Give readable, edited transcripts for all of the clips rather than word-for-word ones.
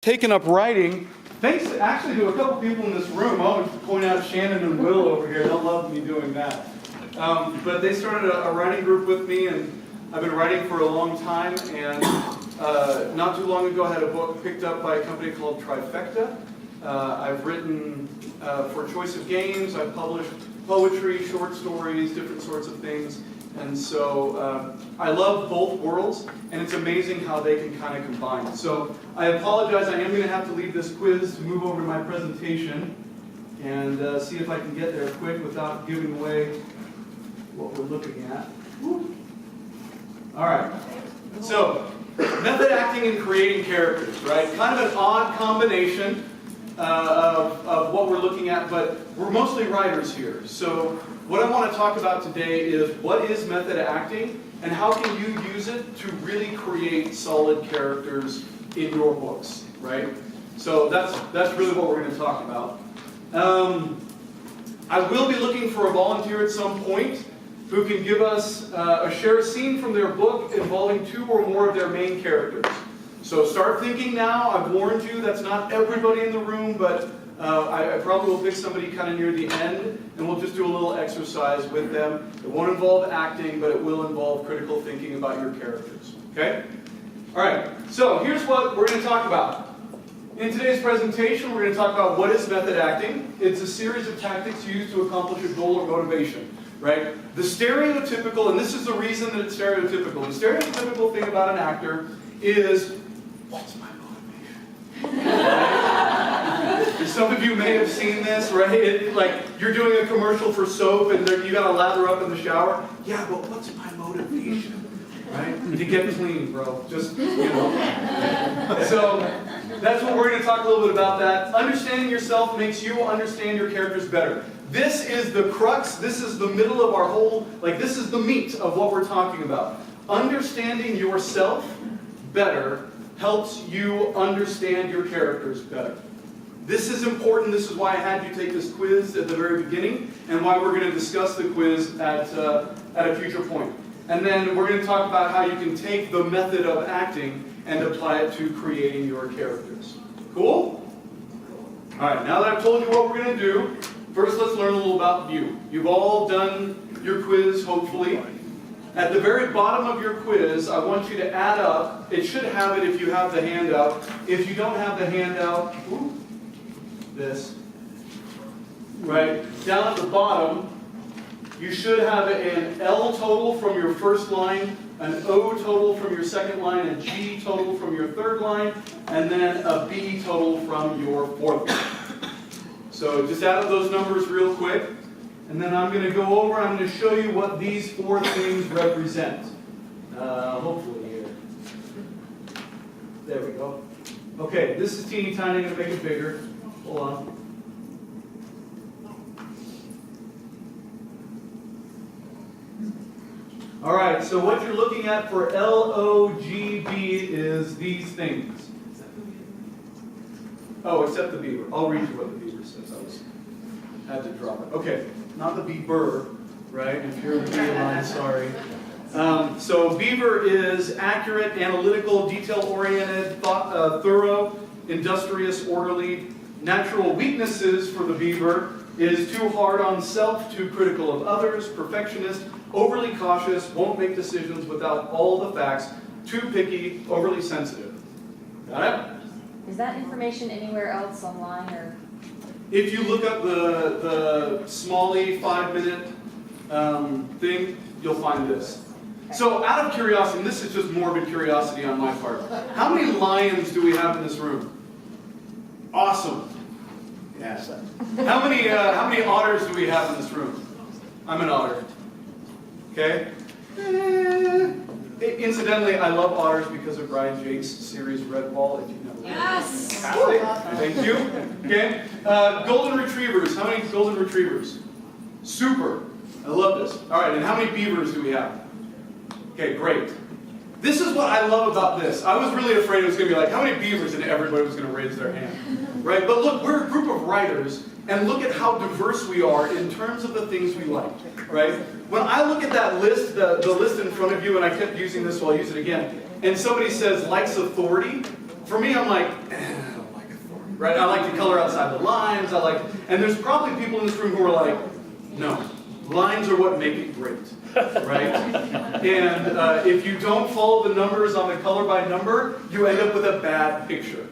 taken up writing, thanks actually to a couple people in this room. I want to point out Shannon and Will over here. They'll love me doing that. But they started a writing group with me, and I've been writing for a long time. And not too long ago, I had a book picked up by a company called Trifecta. I've written for Choice of Games. I've published poetry, short stories, different sorts of things. And so I love both worlds, and it's amazing how they can kind of combine. So I apologize, I am going to have to leave this quiz to move over to my presentation and see if I can get there quick without giving away what we're looking at. Woo. All right, so method acting and creating characters, right? Kind of an odd combination of what we're looking at, but we're mostly writers here. So what I want to talk about today is what is method acting and how can you use it to really create solid characters in your books, right? So that's really what we're going to talk about. I will be looking for a volunteer at some point who can give us share a scene from their book involving 2 or more of their main characters. So start thinking now. I've warned you, that's not everybody in the room, but I probably will pick somebody kind of near the end, and we'll just do a little exercise with them. It won't involve acting, but it will involve critical thinking about your characters. Okay? All right, so here's what we're going to talk about. In today's presentation, we're going to talk about what is method acting. It's a series of tactics used to accomplish a goal or motivation. Right? The stereotypical, and this is the reason that it's stereotypical, the stereotypical thing about an actor is, what's my motivation? Some of you may have seen this, right? Like, you're doing a commercial for soap and you got to lather up in the shower. Yeah, but what's my motivation? Right? To get clean, bro. Just, you know. So, that's what we're going to talk a little bit about that. Understanding yourself makes you understand your characters better. This is the crux, this is the middle of our whole, like this is the meat of what we're talking about. Understanding yourself better helps you understand your characters better. This is important, this is why I had you take this quiz at the very beginning, and why we're going to discuss the quiz at a future point. And then we're going to talk about how you can take the method of acting and apply it to creating your characters. Cool? Alright, now that I've told you what we're going to do, first, let's learn a little about you. You've all done your quiz, hopefully. At the very bottom of your quiz, I want you to add up. It should have it if you have the handout. If you don't have the handout, this, right, down at the bottom, you should have an L total from your first line, an O total from your second line, a G total from your third line, and then a B total from your fourth line. So just add up those numbers real quick, and then I'm going to go over, I'm going to show you what these 4 things represent. Hopefully here. There we go. Okay, this is teeny tiny, I'm going to make it bigger. Hold on. Alright, so what you're looking at for LOGB is these things. Oh, except the beaver. I'll read you what the beaver says. I had to drop it. Okay, not the beaver, right? If you're in the B line, sorry. So beaver is accurate, analytical, detail-oriented, thorough, industrious, orderly. Natural weaknesses for the beaver is too hard on self, too critical of others, perfectionist, overly cautious, won't make decisions without all the facts, too picky, overly sensitive. Got it? Is that information anywhere else online, or? If you look up the Smalley 5-minute thing, you'll find this. So out of curiosity, and this is just morbid curiosity on my part, how many lions do we have in this room? Awesome. Yes. How many otters do we have in this room? I'm an otter. Okay? Incidentally, I love otters because of Brian Jake's series Redwall, if you know. Yes! Thank you. Okay? Golden retrievers. How many golden retrievers? Super. I love this. All right, and how many beavers do we have? Okay, great. This is what I love about this. I was really afraid it was going to be like, how many beavers? And everybody was going to raise their hand. Right? But look, we're a group of writers, and look at how diverse we are in terms of the things we like. Right? When I look at that list, the list in front of you, and I kept using this, so I'll use it again, and somebody says, likes authority, for me, I'm like, right? I like to color outside the lines. And there's probably people in this room who are like, no, lines are what make it great, right? And if you don't follow the numbers on the color by number, you end up with a bad picture.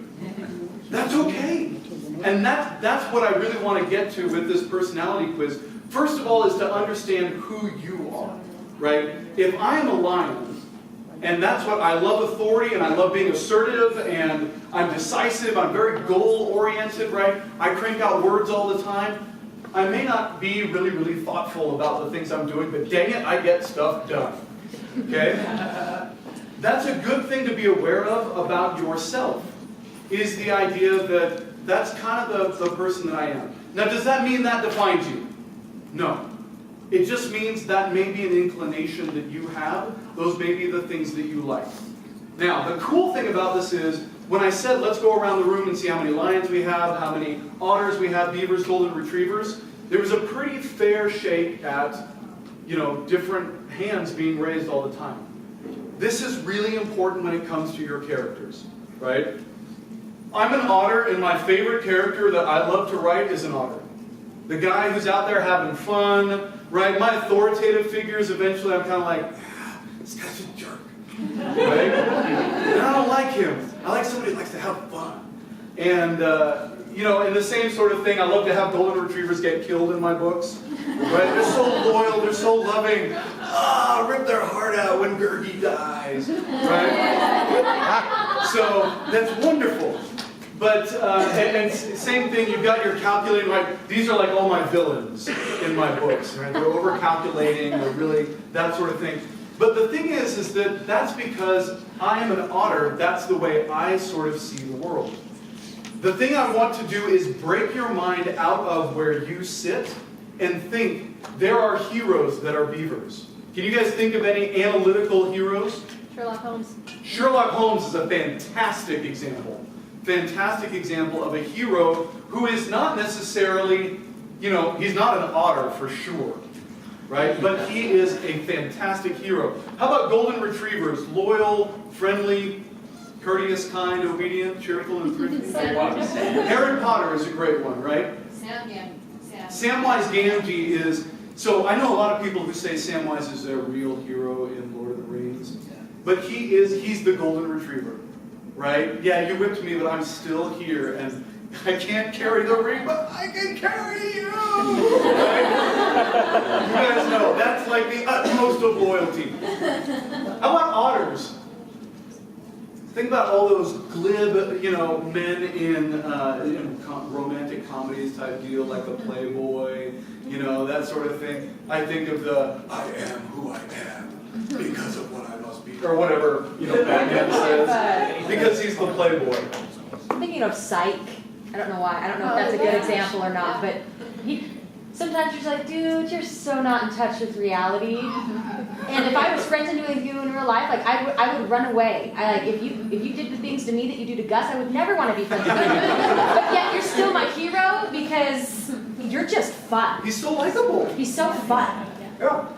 That's okay. And that's what I really want to get to with this personality quiz. First of all is to understand who you are, right? If I am a lion, and that's what I love authority, and I love being assertive, and I'm decisive, I'm very goal-oriented, right? I crank out words all the time. I may not be really, really thoughtful about the things I'm doing, but dang it, I get stuff done. Okay? That's a good thing to be aware of about yourself, is the idea that that's kind of the person that I am. Now, does that mean that defines you? No. It just means that may be an inclination that you have. Those may be the things that you like. Now, the cool thing about this is, when I said let's go around the room and see how many lions we have, how many otters we have, beavers, golden retrievers, there was a pretty fair shake at, different hands being raised all the time. This is really important when it comes to your characters, right? I'm an otter, and my favorite character that I love to write is an otter. The guy who's out there having fun, right? My authoritative figures, eventually I'm kind of like, this guy's a jerk, right? And I don't like him. I like somebody who likes to have fun. And, in the same sort of thing, I love to have golden retrievers get killed in my books, right? They're so loyal, they're so loving. Rip their heart out when Gurgi dies, right? So that's wonderful. But, and same thing, you've got your calculating, right? These are like all my villains in my books, right? They're over-calculating, they're really, that sort of thing. But the thing is that that's because I am an otter, that's the way I sort of see the world. The thing I want to do is break your mind out of where you sit and think, there are heroes that are beavers. Can you guys think of any analytical heroes? Sherlock Holmes. Sherlock Holmes is a fantastic example. Fantastic example of a hero who is not necessarily, he's not an otter for sure, right? But he is a fantastic hero. How about golden retrievers? Loyal, friendly, courteous, kind, obedient, cheerful, and thrifty. Harry Potter is a great one, right? Samwise Gamgee is, so I know a lot of people who say Samwise is a real hero in Lord of the Rings, but he's the golden retriever. Right? Yeah, you whipped me, but I'm still here, and I can't carry the ring, but I can carry you! Right? You guys know, that's like the utmost of loyalty. How about otters? Think about all those glib, men in romantic comedies type deal, like the Playboy, that sort of thing. I think of the, I am who I am because of what I must be, or whatever, Batman says, because he's the Playboy. I'm thinking of Psych. I don't know why. I don't know if that's a good example or not, but sometimes you're just like, dude, you're so not in touch with reality. And if I was friends with you in real life, like I would run away. If you did the things to me that you do to Gus, I would never want to be friends with you. But yet you're still my hero because you're just fun. He's so likable. He's so fun. Yeah.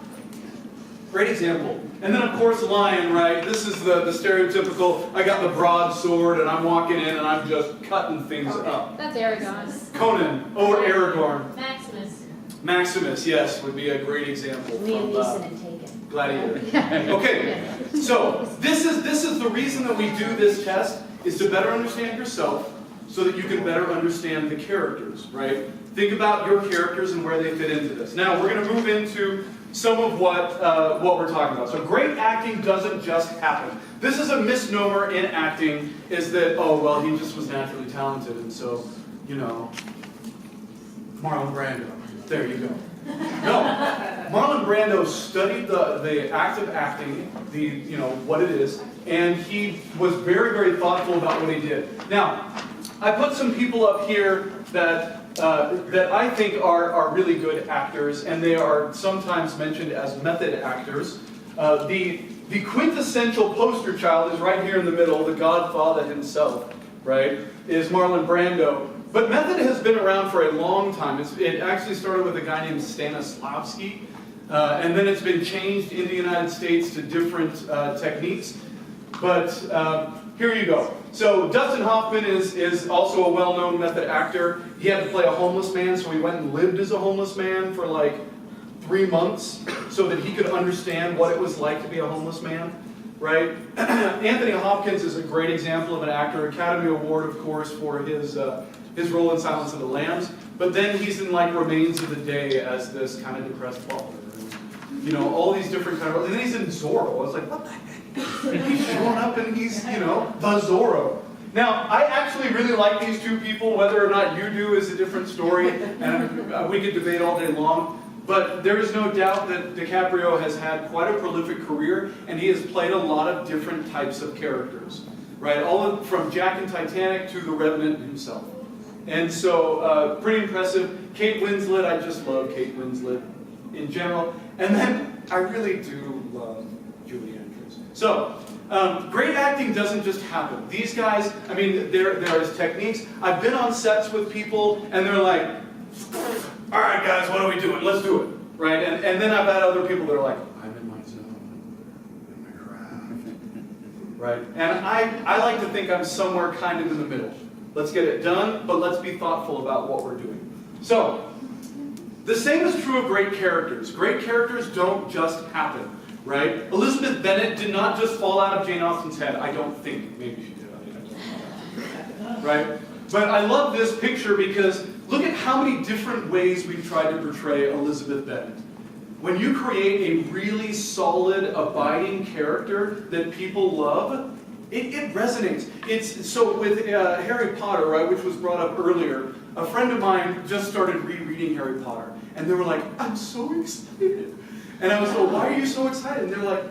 Great example. And then, of course, lion, right? This is the stereotypical, I got the broadsword, and I'm walking in, and I'm just cutting things up. That's Aragorn. Conan, or Aragorn. Maximus. Maximus, yes, would be a great example. Liam Neeson and Taken. Gladiator. Okay, so this is the reason that we do this test, is to better understand yourself, so that you can better understand the characters, right? Think about your characters and where they fit into this. Now, we're going to move into some of what we're talking about. So great acting doesn't just happen. This is a misnomer in acting, is that, he just was naturally talented, and so, Marlon Brando. There you go. No, Marlon Brando studied the act of acting, what it is, and he was very, very thoughtful about what he did. Now, I put some people up here that I think are really good actors, and they are sometimes mentioned as method actors. The quintessential poster child is right here in the middle, the Godfather himself, right, is Marlon Brando. But method has been around for a long time. It actually started with a guy named Stanislavski, and then it's been changed in the United States to different techniques. But here you go. So Dustin Hoffman is also a well-known method actor. He had to play a homeless man, so he went and lived as a homeless man for like 3 months so that he could understand what it was like to be a homeless man, right? Anthony Hopkins is a great example of an actor. Academy Award, of course, for his role in Silence of the Lambs. But then he's in like Remains of the Day as this kind of depressed father. You know, all these different kind of, and then he's in Zorro. I was like, what the heck? He's showing up and he's, you know, the Zorro. Now, I actually really like these two people. Whether or not you do is a different story, and we could debate all day long. But there is no doubt that DiCaprio has had quite a prolific career, and he has played a lot of different types of characters, right? From Jack in Titanic to the Revenant himself. And so, pretty impressive. Kate Winslet, I just love Kate Winslet in general. And then, I really do love Julie Andrews. So, great acting doesn't just happen. These guys, I mean, there is techniques. I've been on sets with people, and they're like, all right, guys, what are we doing? Let's do it, right? And then I've had other people that are like, I'm in my zone, in my craft, right? And I like to think I'm somewhere kind of in the middle. Let's get it done, but let's be thoughtful about what we're doing. So, the same is true of great characters. Great characters don't just happen, right? Elizabeth Bennet did not just fall out of Jane Austen's head. I don't think. Maybe she did. I don't know. Right? But I love this picture because look at how many different ways we've tried to portray Elizabeth Bennet. When you create a really solid, abiding character that people love, it resonates. So with Harry Potter, right, which was brought up earlier, a friend of mine just started rereading Harry Potter. And they were like, I'm so excited. And I was like, why are you so excited? And they're like,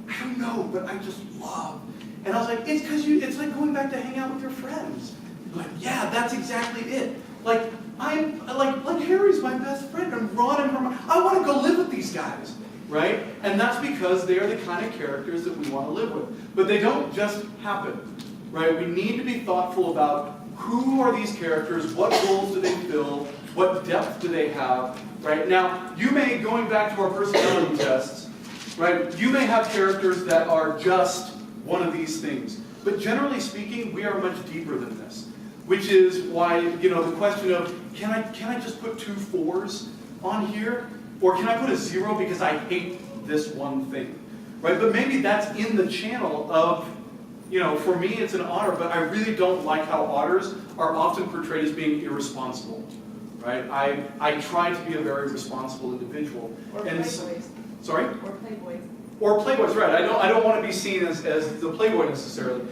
I don't know, but I just love. And I was like, it's because it's like going back to hang out with your friends. Like, yeah, that's exactly it. Like, I'm like Harry's my best friend, and Ron and Hermione. I want to go live with these guys, right? And that's because they are the kind of characters that we want to live with. But they don't just happen, right? We need to be thoughtful about who are these characters, what roles do they fill, what depth do they have, right? Now, you may, going back to our personality tests, right? You may have characters that are just one of these things. But generally speaking, we are much deeper than this. Which is why, you know, the question of, can I just put 2 4s on here? Or can I put a 0 because I hate this one thing? Right? But maybe that's in the channel of, you know, for me it's an otter, but I really don't like how otters are often portrayed as being irresponsible. Right? I try to be a very responsible individual. Or playboys. Sorry? Or playboys. Or playboys, right. I don't want to be seen as the playboy necessarily,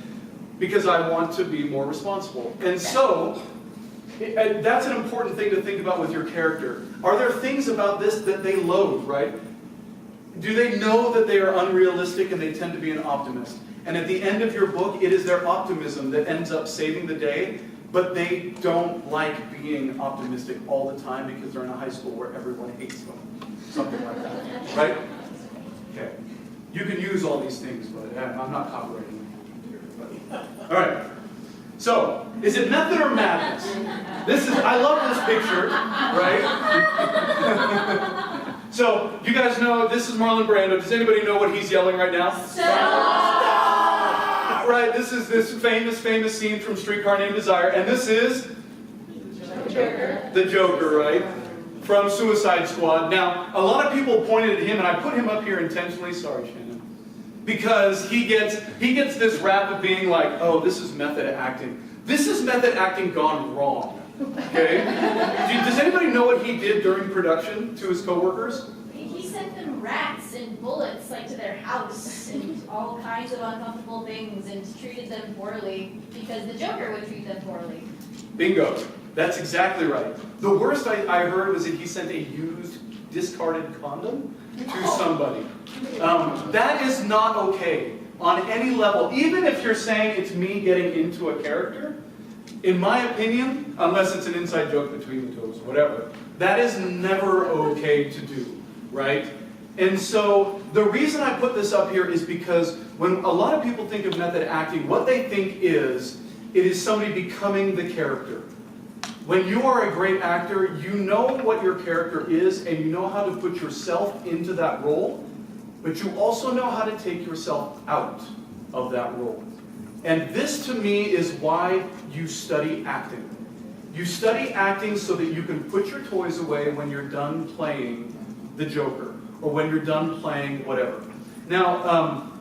because I want to be more responsible. And so, that's an important thing to think about with your character. Are there things about this that they loathe, right? Do they know that they are unrealistic and they tend to be an optimist? And at the end of your book, it is their optimism that ends up saving the day, but they don't like being optimistic all the time because they're in a high school where everyone hates them. Something like that, right? Okay. You can use all these things, but I'm not copyrighting them here. But, all right. So, is it method or madness? I love this picture, right? So, you guys know this is Marlon Brando. Does anybody know what he's yelling right now? Stop! Right, this is this famous scene from Streetcar Named Desire, and this is the Joker, right? From Suicide Squad. Now, a lot of people pointed at him, and I put him up here intentionally. Sorry, Shannon. Because he gets this rap of being like, oh, this is method acting. This is method acting gone wrong. Okay? Does anybody know what he did during production to his coworkers? He sent them rats and bullets like to their house and all kinds of uncomfortable things and treated them poorly because the Joker would treat them poorly. Bingo. That's exactly right. The worst I heard was that he sent a used, discarded condom to somebody. That is not okay on any level. Even if you're saying it's me getting into a character, in my opinion, unless it's an inside joke between the toes, whatever, that is never okay to do, right? And so the reason I put this up here is because when a lot of people think of method acting, what they think is, it is somebody becoming the character. When you are a great actor, you know what your character is and you know how to put yourself into that role, but you also know how to take yourself out of that role. And this to me is why you study acting. You study acting so that you can put your toys away when you're done playing the Joker, or when you're done playing whatever. Now,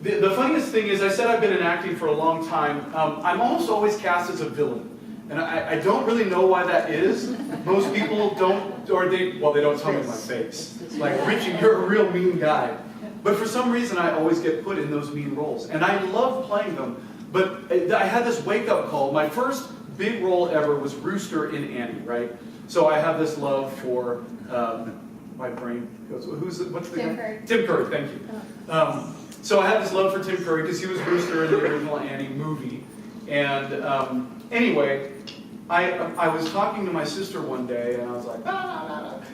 the funniest thing is, I said I've been in acting for a long time. I'm almost always cast as a villain. And I don't really know why that is. Most people don't, or they don't tell me in my face. Like, Richie, you're a real mean guy. But for some reason, I always get put in those mean roles. And I love playing them. But I had this wake-up call. My first big role ever was Rooster in Annie, right? So I have this love for, my brain goes, what's the Tim guy? Curry. Tim Curry, thank you. So I had this love for Tim Curry because he was Rooster in the original Annie movie. And anyway, I was talking to my sister one day, and I was like,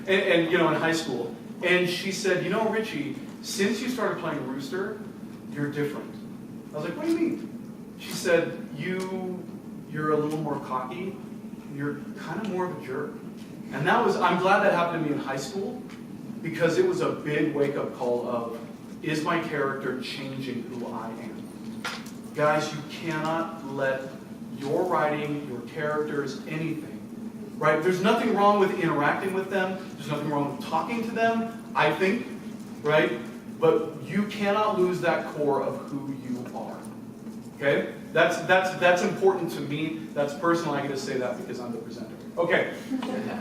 and in high school. And she said, Richie, since you started playing Rooster, you're different. I was like, what do you mean? She said, you're a little more cocky, you're kind of more of a jerk. And I'm glad that happened to me in high school, because it was a big wake-up call of, is my character changing who I am? Guys, you cannot let your writing, your characters, anything, right? There's nothing wrong with interacting with them. There's nothing wrong with talking to them, I think, right? But you cannot lose that core of who you are, okay? That's important to me. That's personal. I get to say that because I'm the presenter. Okay,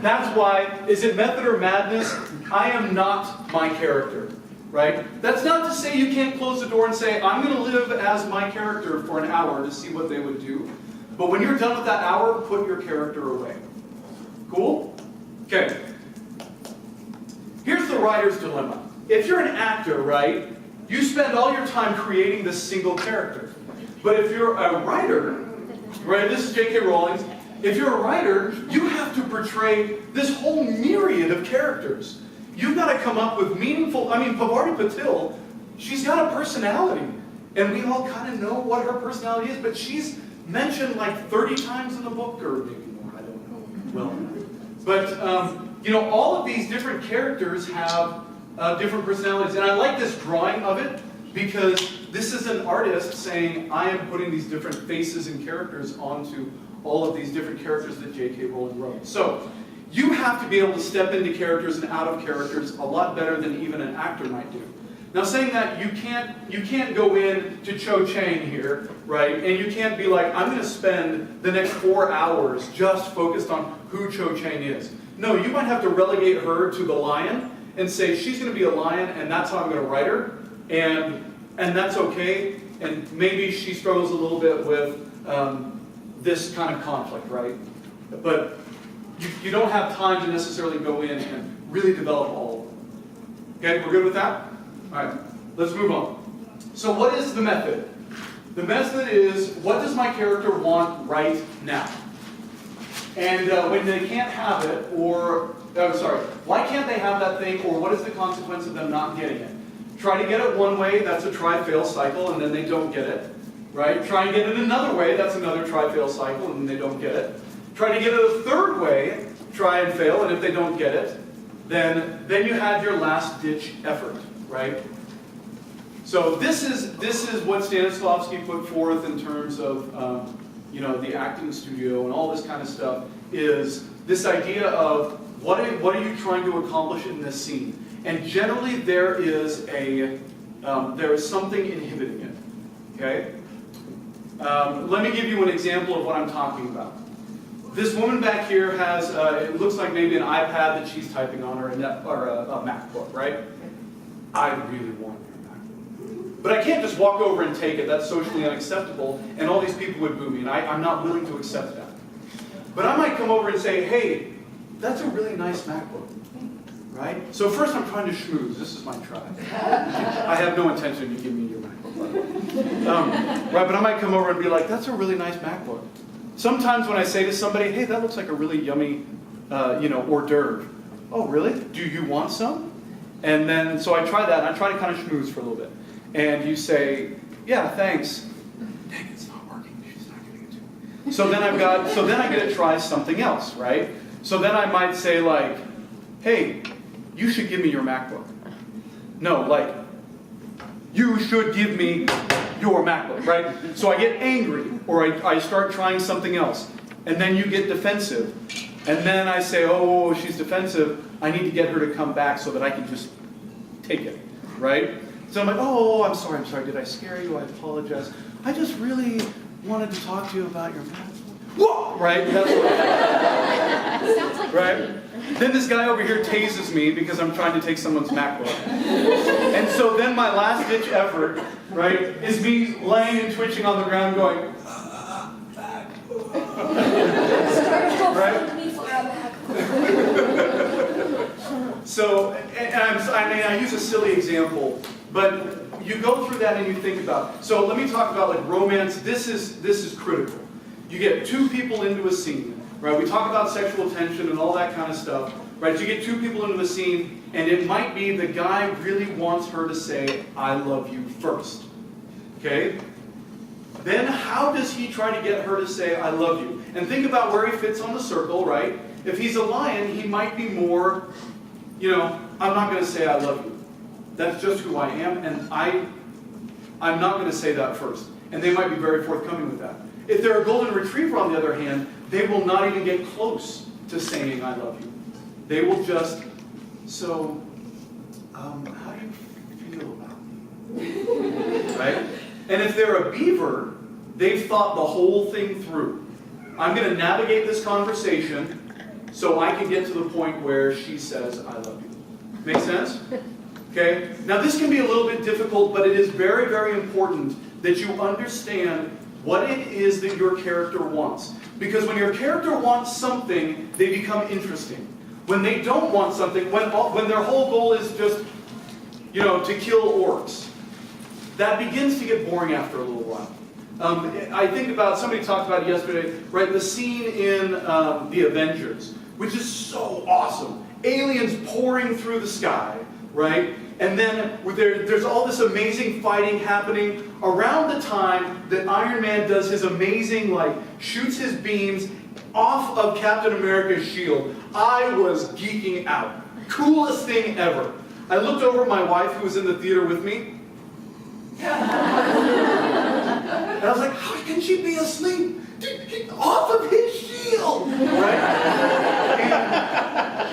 that's why, is it method or madness? I am not my character, right? That's not to say you can't close the door and say, I'm going to live as my character for an hour to see what they would do. But when you're done with that hour, put your character away. Cool? Okay. Here's the writer's dilemma. If you're an actor, right, you spend all your time creating this single character. But if you're a writer, right, this is J.K. Rowling, if you're a writer, you have to portray this whole myriad of characters. You've got to come up with meaningful, Pavarti Patil, she's got a personality. And we all kind of know what her personality is, but she's mentioned like 30 times in the book, or maybe more, I don't know. Well, but, all of these different characters have different personalities. And I like this drawing of it, because this is an artist saying, I am putting these different faces and characters onto all of these different characters that J.K. Rowling wrote. So, you have to be able to step into characters and out of characters a lot better than even an actor might do. Now, saying that, you can't go in to Cho Chang here, right? And you can't be like, I'm going to spend the next 4 hours just focused on who Cho Chang is. No, you might have to relegate her to the lion and say, she's going to be a lion, and that's how I'm going to write her. And that's okay. And maybe she struggles a little bit with this kind of conflict, right? But you don't have time to necessarily go in and really develop all of them. Okay, we're good with that? All right, let's move on. So what is the method? The method is, what does my character want right now? And when they can't have it, why can't they have that thing, or what is the consequence of them not getting it? Try to get it one way, that's a try-fail cycle, and then they don't get it. Right? Try and get it another way, that's another try-fail cycle, and they don't get it. Try to get it a third way, try and fail, and if they don't get it, then you had your last-ditch effort, right? So this is what Stanislavski put forth in terms of the acting studio and all this kind of stuff, is this idea of what are you trying to accomplish in this scene? And generally there is something inhibiting it. Okay? Let me give you an example of what I'm talking about. This woman back here has, it looks like maybe an iPad that she's typing on, or a MacBook, right? I really want your MacBook. But I can't just walk over and take it. That's socially unacceptable, and all these people would boo me, and I'm not willing to accept that. But I might come over and say, hey, that's a really nice MacBook. Right? So first I'm trying to schmooze. This is my try. I have no intention to give me your MacBook. Right, but I might come over and be like, that's a really nice MacBook. Sometimes when I say to somebody, hey, that looks like a really yummy, hors d'oeuvre. Oh, really? Do you want some? And then, so I try that, and I try to kind of schmooze for a little bit. And you say, yeah, thanks. Dang, it's not working. She's not giving it to me. So then I get to try something else, right? So then I might say like, hey, you should give me your MacBook. No, like, you should give me your MacBook, right? So I get angry, or I start trying something else, and then you get defensive. And then I say, oh, she's defensive, I need to get her to come back so that I can just take it, right? So I'm like, oh, I'm sorry, did I scare you? I apologize. I just really wanted to talk to you about your MacBook. Whoa! Right? That's what Sounds like right? Then this guy over here tases me because I'm trying to take someone's MacBook. And so then my last ditch effort, right, is me laying and twitching on the ground going, right? So, I use a silly example, but you go through that and you think about it. So let me talk about like romance. This is critical. You get two people into a scene, right? We talk about sexual tension and all that kind of stuff, right? You get two people into the scene, and it might be the guy really wants her to say, I love you first, okay? Then how does he try to get her to say, I love you? And think about where he fits on the circle, right? If he's a lion, he might be more, I'm not going to say I love you. That's just who I am, and I'm not going to say that first. And they might be very forthcoming with that. If they're a golden retriever, on the other hand, they will not even get close to saying I love you. They will just, so, how do you feel about me? Right? And if they're a beaver, they've thought the whole thing through. I'm going to navigate this conversation so I can get to the point where she says I love you. Make sense? Okay? Now this can be a little bit difficult, but it is very, very important that you understand what it is that your character wants. Because when your character wants something, they become interesting. When they don't want something, when their whole goal is just, to kill orcs, that begins to get boring after a little while. I think about, somebody talked about it yesterday, right, the scene in The Avengers, which is so awesome. Aliens pouring through the sky, right? And then there's all this amazing fighting happening around the time that Iron Man does his amazing, shoots his beams off of Captain America's shield. I was geeking out. Coolest thing ever. I looked over at my wife, who was in the theater with me, and I was like, how can she be asleep? Off of his shield! Right?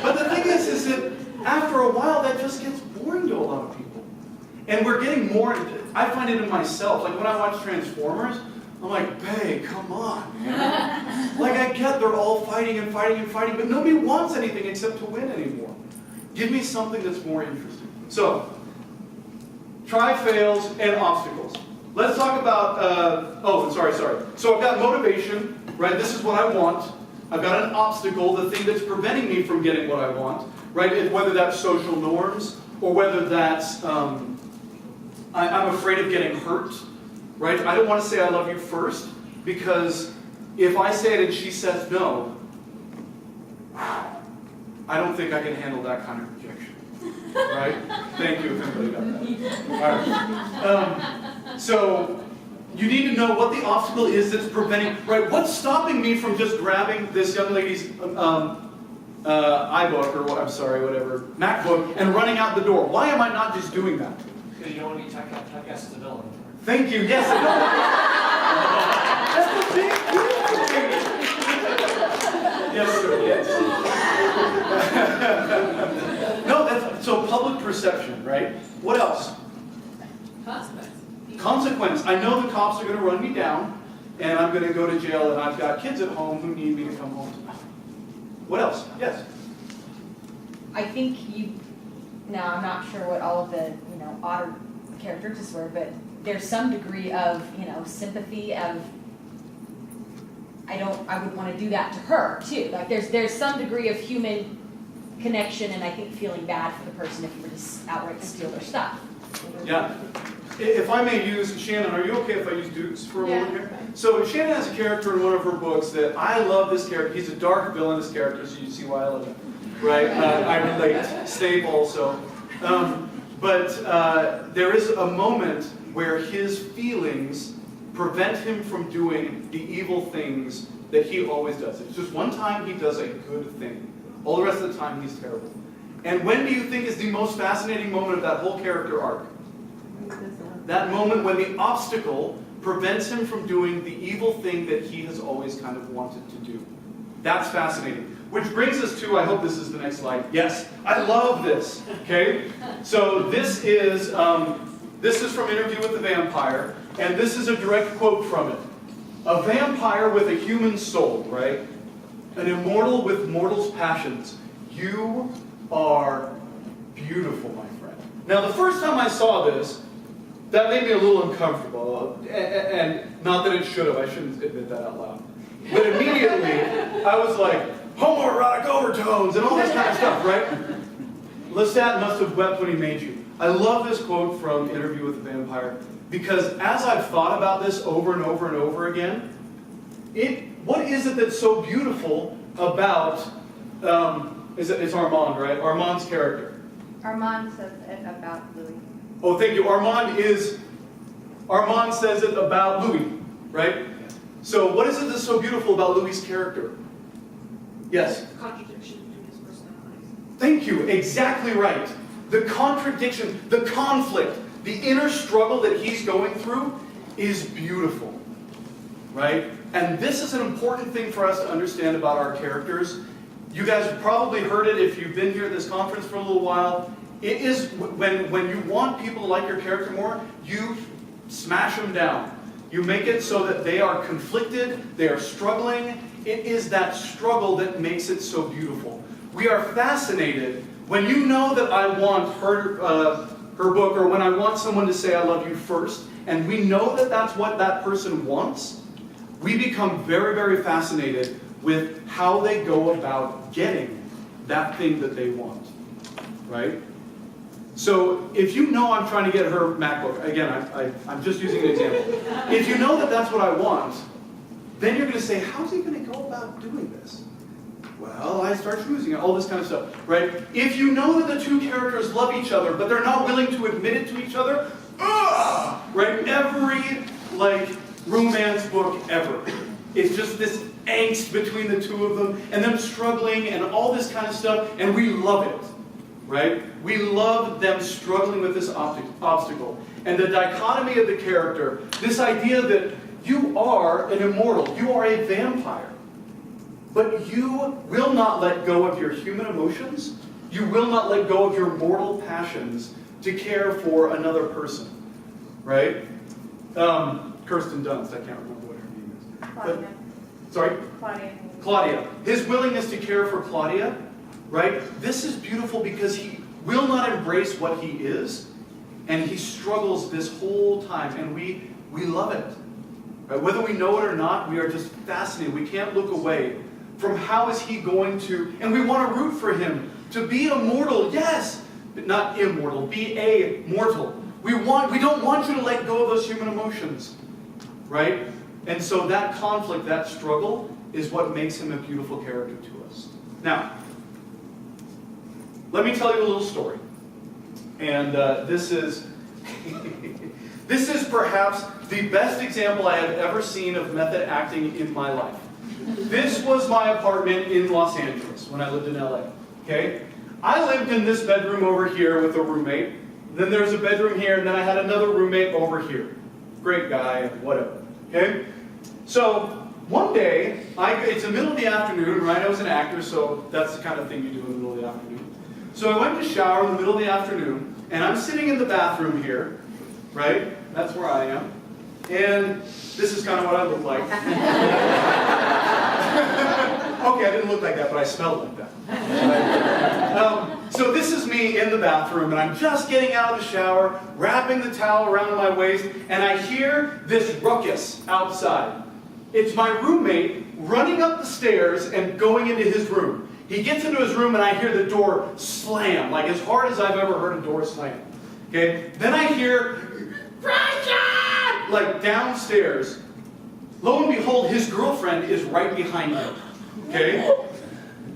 But the thing is that after a while, that just gets boring to a lot of people. And we're getting more, I find it in myself. Like when I watch Transformers, I'm like, babe, come on, man. I get they're all fighting and fighting and fighting, but nobody wants anything except to win anymore. Give me something that's more interesting. So, try, fails, and obstacles. Let's talk about, sorry. So I've got motivation, right? This is what I want. I've got an obstacle, the thing that's preventing me from getting what I want, right? Whether that's social norms, or whether that's, I'm afraid of getting hurt, right? I don't want to say I love you first, because if I say it and she says no, I don't think I can handle that kind of rejection. Right? Thank you if anybody got that. All right. So you need to know what the obstacle is that's preventing, right? What's stopping me from just grabbing this young lady's iBook, or whatever, MacBook, and running out the door? Why am I not just doing that? Because you don't want to be typecast as a villain. Thank you. Yes, that's a big deal. Yes, sir. Yes. No, so public perception, right? What else? Consequence. I know the cops are going to run me down, and I'm going to go to jail, and I've got kids at home who need me to come home tonight. What else? Yes. I think now I'm not sure what all of the, odd characteristics were, but there's some degree of, sympathy of, I would want to do that to her too. Like there's some degree of human connection, and I think feeling bad for the person if you were to outright steal their stuff. Yeah. If I may use, Shannon, are you okay if I use Dukes for a moment here? So Shannon has a character in one of her books that I love this character. He's a dark villainous character, so you see why I love him. Right? I relate. Stave also. But there is a moment where his feelings prevent him from doing the evil things that he always does. It's just one time he does a good thing. All the rest of the time he's terrible. And when do you think is the most fascinating moment of that whole character arc? That moment when the obstacle prevents him from doing the evil thing that he has always kind of wanted to do. That's fascinating. Which brings us to, I hope this is the next slide. Yes, I love this. Okay, so this is from Interview with the Vampire, and this is a direct quote from it. A vampire with a human soul, right? An immortal with mortal's passions. You are beautiful, my friend. Now, the first time I saw this, that made me a little uncomfortable, and not that it should have. I shouldn't admit that out loud. But immediately, I was like, homoerotic overtones and all this kind of stuff, right? Lestat must have wept when he made you. I love this quote from Interview with the Vampire because as I've thought about this over and over and over again, what is it that's so beautiful about, it's Armand, right? Armand's character. Armand says it about Louis. Oh, thank you. Armand says it about Louis, right? So what is it that's so beautiful about Louis' character? Yes? Contradiction in his personality. Thank you. Exactly right. The contradiction, the conflict, the inner struggle that he's going through is beautiful, right? And this is an important thing for us to understand about our characters. You guys have probably heard it if you've been here at this conference for a little while. It is when you want people to like your character more, you smash them down. You make it so that they are conflicted, they are struggling. It is that struggle that makes it so beautiful. We are fascinated when you know that I want her book, or when I want someone to say I love you first, and we know that that's what that person wants, we become very, very fascinated with how they go about getting that thing that they want, right? So if you know I'm trying to get her MacBook, again, I'm just using an example. If you know that that's what I want, then you're going to say, how's he going to go about doing this? Well, I start choosing it, all this kind of stuff, right? If you know that the two characters love each other, but they're not willing to admit it to each other, right? Every, romance book ever. It's just this angst between the two of them, and them struggling, and all this kind of stuff, and we love it, right? We love them struggling with this obstacle. And the dichotomy of the character, this idea that you are an immortal, you are a vampire, but you will not let go of your human emotions, you will not let go of your mortal passions to care for another person, right? Kirsten Dunst, I can't remember what her name is. Claudia. Sorry? Claudia. Claudia. His willingness to care for Claudia, right? This is beautiful because he will not embrace what he is, and he struggles this whole time, and we love it. Right? Whether we know it or not, we are just fascinated. We can't look away from how is he going to, and we want to root for him to be immortal, yes, but not immortal, be a mortal. We don't want you to let go of those human emotions, right? And so that conflict, that struggle, is what makes him a beautiful character to us. Now, let me tell you a little story. And this is perhaps the best example I have ever seen of method acting in my life. This was my apartment in Los Angeles when I lived in LA. Okay? I lived in this bedroom over here with a roommate. Then there's a bedroom here, and then I had another roommate over here. Great guy, whatever. Okay? So, one day, it's the middle of the afternoon, right? I was an actor, so that's the kind of thing you do in the middle of the afternoon. So I went to shower in the middle of the afternoon, and I'm sitting in the bathroom here, right? That's where I am. And this is kind of what I look like. Okay, I didn't look like that, but I smelled like that. So this is me in the bathroom, and I'm just getting out of the shower, wrapping the towel around my waist, and I hear this ruckus outside. It's my roommate running up the stairs and going into his room. He gets into his room, and I hear the door slam, like as hard as I've ever heard a door slam. Okay? Then I hear, Christian! Like downstairs. Lo and behold, his girlfriend is right behind him. Okay?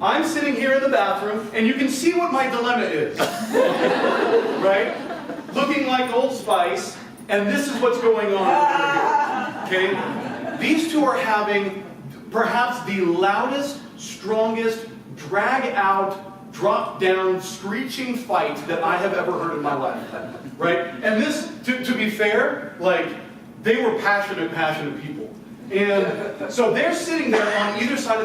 I'm sitting here in the bathroom, and you can see what my dilemma is. Right? Looking like Old Spice, and this is what's going on over here. Okay? These two are having perhaps the loudest, strongest, drag-out, drop-down, screeching fight that I have ever heard in my life, right? And this, to be fair, like, they were passionate people. And so they're sitting there on either side of